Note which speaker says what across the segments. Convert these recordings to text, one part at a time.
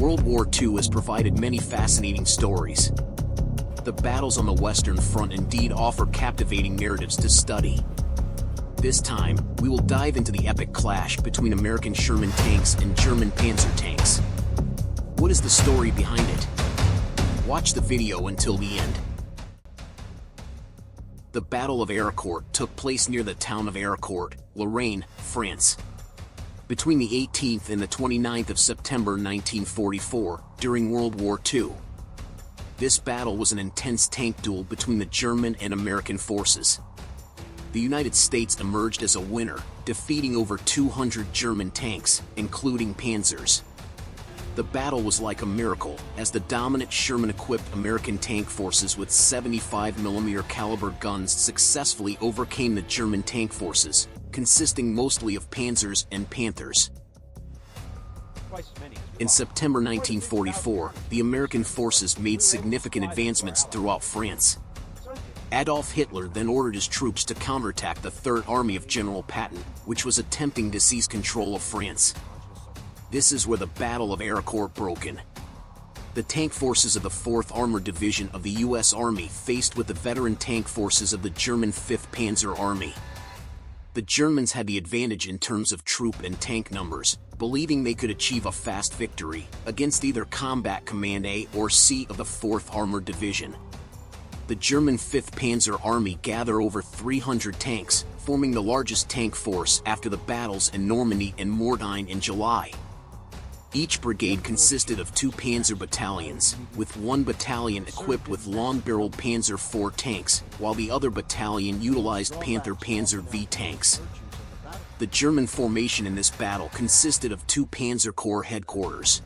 Speaker 1: World War II has provided many fascinating stories. The battles on the Western Front indeed offer captivating narratives to study. This time, we will dive into the epic clash between American Sherman tanks and German Panzer tanks. What is the story behind it? Watch the video until the end. The Battle of Arracourt took place near the town of Arracourt, Lorraine, France, between the 18th and the 29th of September 1944, during World War II. This battle was an intense tank duel between the German and American forces. The United States emerged as a winner, defeating over 200 German tanks, including Panzers. The battle was like a miracle, as the dominant Sherman-equipped American tank forces with 75mm caliber guns successfully overcame the German tank forces, consisting mostly of Panzers and Panthers. In September 1944, the American forces made significant advancements throughout France. Adolf Hitler then ordered his troops to counterattack the Third Army of General Patton, which was attempting to seize control of France. This is where the Battle of Arracourt broke in. The tank forces of the 4th Armored Division of the U.S. Army faced with the veteran tank forces of the German 5th Panzer Army. The Germans had the advantage in terms of troop and tank numbers, believing they could achieve a fast victory against either Combat Command A or C of the 4th Armored Division. The German 5th Panzer Army gathered over 300 tanks, forming the largest tank force after the battles in Normandy and Mortain in July. Each brigade consisted of 2 Panzer battalions, with one battalion equipped with long-barreled Panzer IV tanks, while the other battalion utilized Panther Panzer V tanks. The German formation in this battle consisted of 2 Panzer Corps headquarters.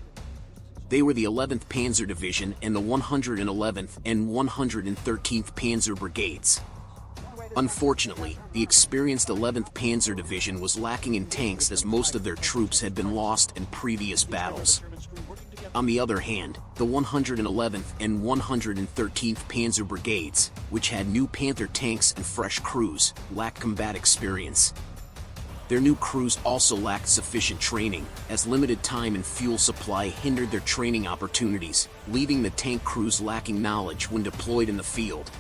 Speaker 1: They were the 11th Panzer Division and the 111th and 113th Panzer Brigades. Unfortunately, the experienced 11th Panzer Division was lacking in tanks as most of their troops had been lost in previous battles. On the other hand, the 111th and 113th Panzer Brigades, which had new Panther tanks and fresh crews, lacked combat experience. Their new crews also lacked sufficient training, as limited time and fuel supply hindered their training opportunities, leaving the tank crews lacking knowledge when deployed in the field.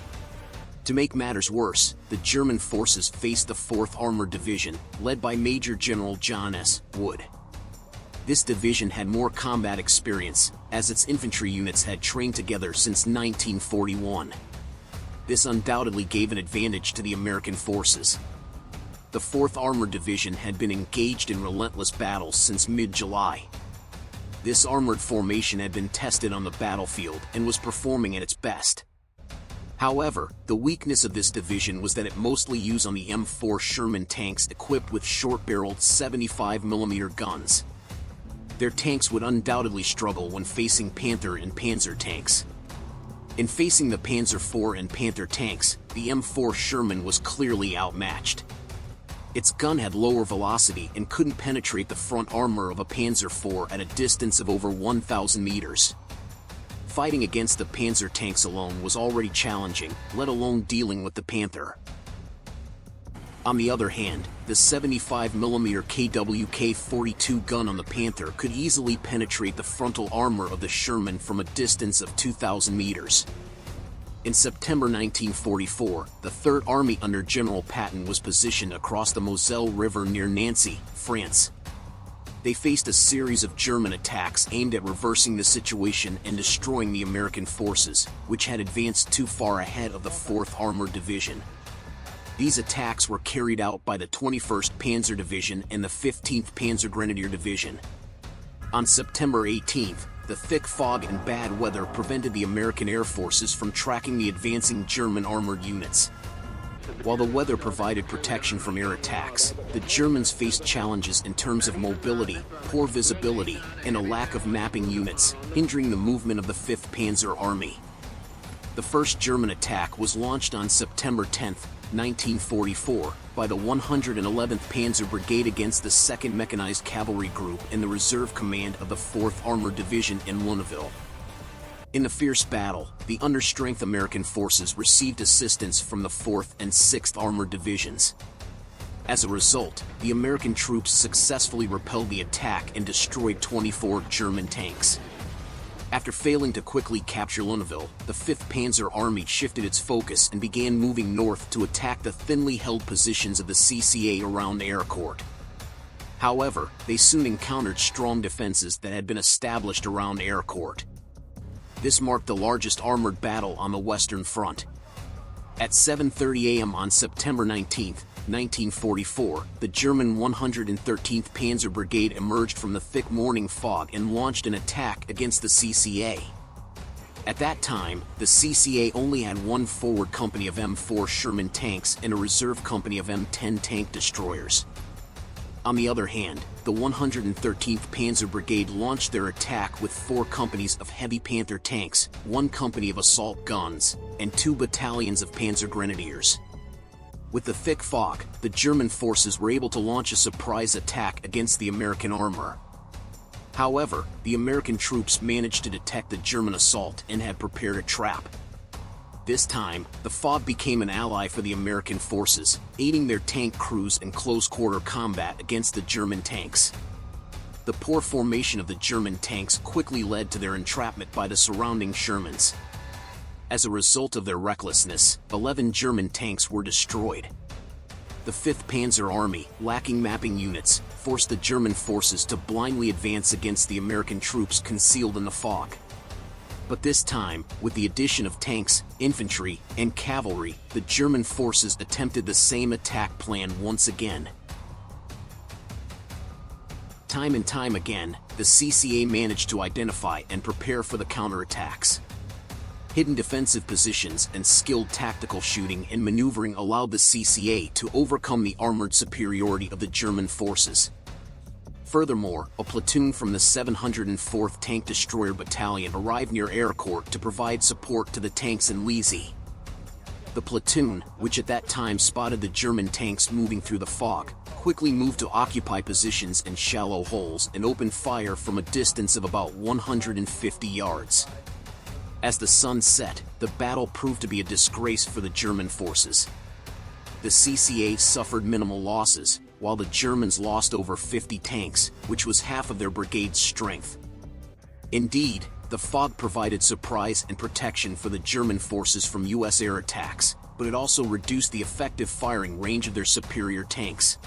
Speaker 1: To make matters worse, the German forces faced the 4th Armored Division, led by Major General John S. Wood. This division had more combat experience, as its infantry units had trained together since 1941. This undoubtedly gave an advantage to the American forces. The 4th Armored Division had been engaged in relentless battles since mid-July. This armored formation had been tested on the battlefield and was performing at its best. However, the weakness of this division was that it mostly used on the M4 Sherman tanks equipped with short-barreled 75mm guns. Their tanks would undoubtedly struggle when facing Panther and Panzer tanks. In facing the Panzer IV and Panther tanks, the M4 Sherman was clearly outmatched. Its gun had lower velocity and couldn't penetrate the front armor of a Panzer IV at a distance of over 1,000 meters. Fighting against the Panzer tanks alone was already challenging, let alone dealing with the Panther. On the other hand, the 75mm KWK-42 gun on the Panther could easily penetrate the frontal armor of the Sherman from a distance of 2,000 meters. In September 1944, the Third Army under General Patton was positioned across the Moselle River near Nancy, France. They faced a series of German attacks aimed at reversing the situation and destroying the American forces, which had advanced too far ahead of the 4th Armored Division. These attacks were carried out by the 21st Panzer Division and the 15th Panzer Grenadier Division. On September 18th, the thick fog and bad weather prevented the American Air Forces from tracking the advancing German armored units. While the weather provided protection from air attacks, the Germans faced challenges in terms of mobility, poor visibility, and a lack of mapping units, hindering the movement of the 5th Panzer Army. The first German attack was launched on September 10, 1944, by the 111th Panzer Brigade against the 2nd Mechanized Cavalry Group in the Reserve Command of the 4th Armored Division in Lunéville. In the fierce battle, the understrength American forces received assistance from the 4th and 6th Armored Divisions. As a result, the American troops successfully repelled the attack and destroyed 24 German tanks. After failing to quickly capture Lunéville, the 5th Panzer Army shifted its focus and began moving north to attack the thinly held positions of the CCA around Arracourt. However, they soon encountered strong defenses that had been established around Arracourt. This marked the largest armored battle on the Western Front. At 7:30 a.m. on September 19, 1944, the German 113th Panzer Brigade emerged from the thick morning fog and launched an attack against the CCA. At that time, the CCA only had one forward company of M4 Sherman tanks and a reserve company of M10 tank destroyers. On the other hand, the 113th Panzer Brigade launched their attack with 4 companies of heavy Panther tanks, 1 company of assault guns, and 2 battalions of Panzer Grenadiers. With the thick fog, the German forces were able to launch a surprise attack against the American armor. However, the American troops managed to detect the German assault and had prepared a trap. This time, the fog became an ally for the American forces, aiding their tank crews in close-quarter combat against the German tanks. The poor formation of the German tanks quickly led to their entrapment by the surrounding Shermans. As a result of their recklessness, 11 German tanks were destroyed. The 5th Panzer Army, lacking mapping units, forced the German forces to blindly advance against the American troops concealed in the fog. But this time, with the addition of tanks, infantry, and cavalry, the German forces attempted the same attack plan once again. Time and time again, the CCA managed to identify and prepare for the counterattacks. Hidden defensive positions and skilled tactical shooting and maneuvering allowed the CCA to overcome the armored superiority of the German forces. Furthermore, a platoon from the 704th Tank Destroyer Battalion arrived near Arracourt to provide support to the tanks in Lizy. The platoon, which at that time spotted the German tanks moving through the fog, quickly moved to occupy positions in shallow holes and opened fire from a distance of about 150 yards. As the sun set, the battle proved to be a disgrace for the German forces. The CCA suffered minimal losses, while the Germans lost over 50 tanks, which was half of their brigade's strength. Indeed, the fog provided surprise and protection for the German forces from U.S. air attacks, but it also reduced the effective firing range of their superior tanks.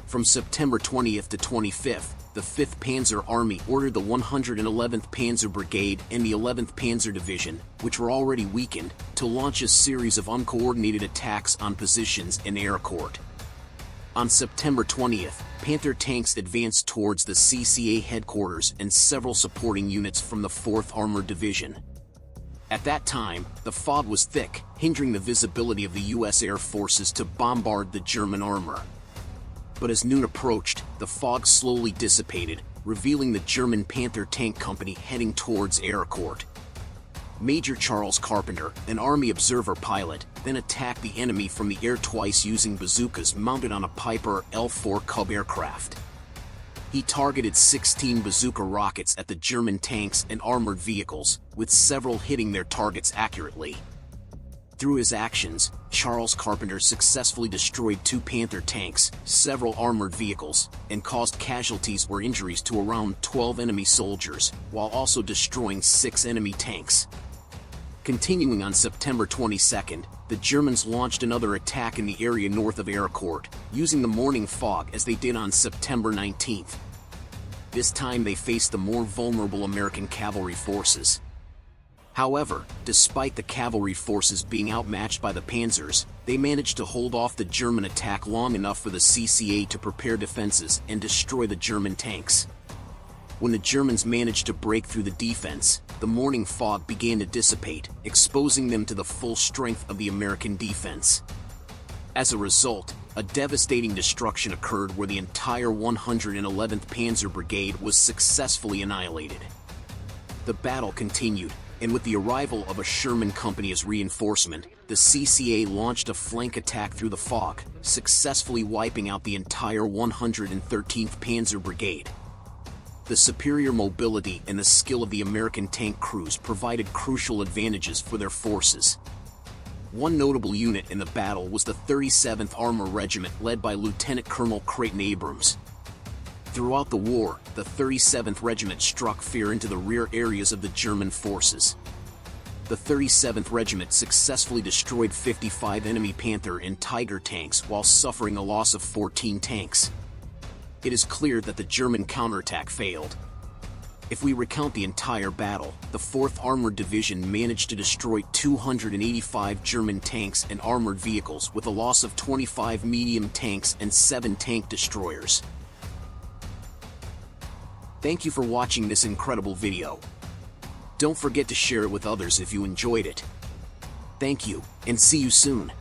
Speaker 1: From September 20th to 25th, the 5th Panzer Army ordered the 111th Panzer Brigade and the 11th Panzer Division, which were already weakened, to launch a series of uncoordinated attacks on positions in Arracourt. On September 20th, Panther tanks advanced towards the CCA headquarters and several supporting units from the 4th Armored Division. At that time, the fog was thick, hindering the visibility of the U.S. Air Forces to bombard the German armor. But as noon approached, the fog slowly dissipated, revealing the German Panther Tank Company heading towards Arracourt. Major Charles Carpenter, an Army observer pilot, then attacked the enemy from the air twice using bazookas mounted on a Piper L-4 Cub aircraft. He targeted 16 bazooka rockets at the German tanks and armored vehicles, with several hitting their targets accurately. Through his actions, Charles Carpenter successfully destroyed 2 Panther tanks, several armored vehicles, and caused casualties or injuries to around 12 enemy soldiers, while also destroying 6 enemy tanks. Continuing on September 22nd, the Germans launched another attack in the area north of Arracourt, using the morning fog as they did on September 19th. This time they faced the more vulnerable American cavalry forces. However, despite the cavalry forces being outmatched by the Panzers, they managed to hold off the German attack long enough for the CCA to prepare defenses and destroy the German tanks. When the Germans managed to break through the defense, the morning fog began to dissipate, exposing them to the full strength of the American defense. As a result, a devastating destruction occurred where the entire 111th Panzer Brigade was successfully annihilated. The battle continued, and with the arrival of a Sherman company as reinforcement, the CCA launched a flank attack through the fog, successfully wiping out the entire 113th Panzer Brigade. The superior mobility and the skill of the American tank crews provided crucial advantages for their forces. One notable unit in the battle was the 37th Armor Regiment led by Lieutenant Colonel Creighton Abrams. Throughout the war, the 37th Regiment struck fear into the rear areas of the German forces. The 37th Regiment successfully destroyed 55 enemy Panther and Tiger tanks while suffering a loss of 14 tanks. It is clear that the German counterattack failed. If we recount the entire battle, the 4th Armored Division managed to destroy 285 German tanks and armored vehicles with a loss of 25 medium tanks and 7 tank destroyers. Thank you for watching this incredible video. Don't forget to share it with others if you enjoyed it. Thank you, and see you soon.